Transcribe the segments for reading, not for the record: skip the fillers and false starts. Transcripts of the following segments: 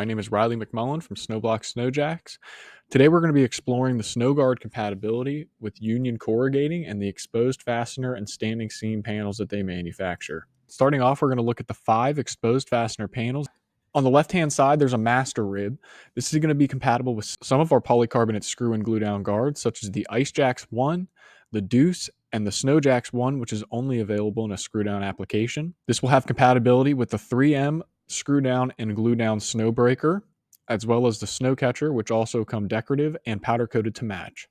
My name is Riley McMullen from Snowblock Snowjacks. Today we're going to be exploring the snow guard compatibility with Union Corrugating and the exposed fastener and standing seam panels that they manufacture. Starting off, we're going to look at the 5 exposed fastener panels. On the left-hand side, there's a master rib. This is going to be compatible with some of our polycarbonate screw and glue down guards, such as the Ice Jacks 1, the Deuce, and the Snowjacks 1, which is only available in a screw down application. This will have compatibility with the 3M screw down and glue down snow breaker, as well as the snow catcher, which also come decorative and powder coated to match.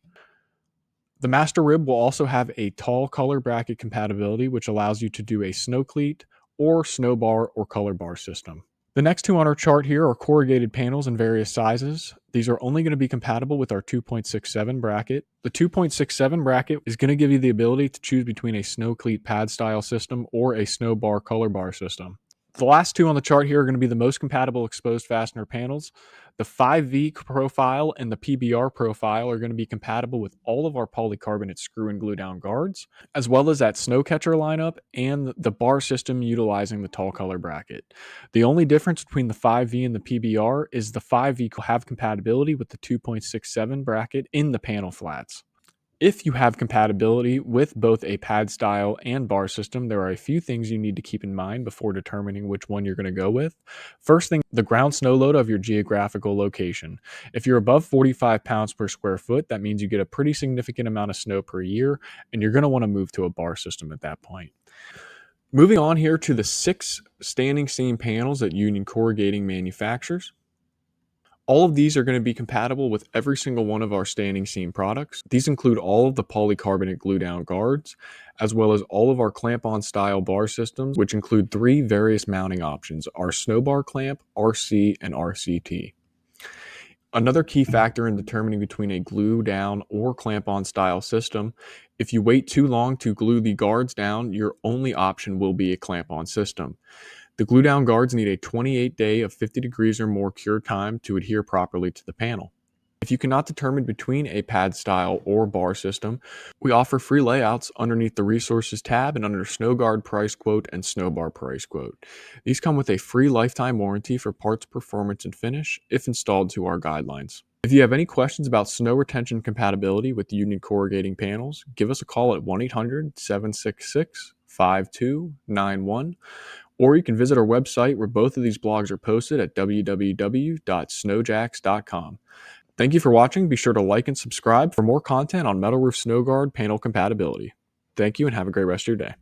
The master rib will also have a tall color bracket compatibility, which allows you to do a snow cleat or snow bar or color bar system. The next two on our chart here are corrugated panels in various sizes. These are only going to be compatible with our 2.67 bracket. The 2.67 bracket is going to give you the ability to choose between a snow cleat pad style system or a snow bar color bar system. The last two on the chart here are going to be the most compatible exposed fastener panels. The 5V profile and the PBR profile are going to be compatible with all of our polycarbonate screw and glue down guards, as well as that snow catcher lineup and the bar system utilizing the tall color bracket. The only difference between the 5V and the PBR is the 5V will have compatibility with the 2.67 bracket in the panel flats. If you have compatibility with both a pad style and bar system, there are a few things you need to keep in mind before determining which one you're going to go with. First thing, the ground snow load of your geographical location. If you're above 45 pounds per square foot, that means you get a pretty significant amount of snow per year, and you're going to want to move to a bar system at that point. Moving on here to the 6 standing seam panels that Union Corrugating manufactures. All of these are going to be compatible with every single one of our standing seam products. These include all of the polycarbonate glue down guards, as well as all of our clamp-on style bar systems, which include 3 various mounting options: our snow bar clamp, RC, and RCT. Another key factor in determining between a glue down or clamp-on style system, if you wait too long to glue the guards down, your only option will be a clamp-on system. The glue down guards need a 28-day of 50 degrees or more cure time to adhere properly to the panel. If you cannot determine between a pad style or bar system, we offer free layouts underneath the resources tab and under snow guard price quote and snow bar price quote. These come with a free lifetime warranty for parts performance and finish if installed to our guidelines. If you have any questions about snow retention compatibility with Union Corrugating panels, give us a call at 1-800-766-5291. Or you can visit our website where both of these blogs are posted at www.snowjacks.com. Thank you for watching. Be sure to like and subscribe for more content on metal roof snow guard panel compatibility. Thank you and have a great rest of your day.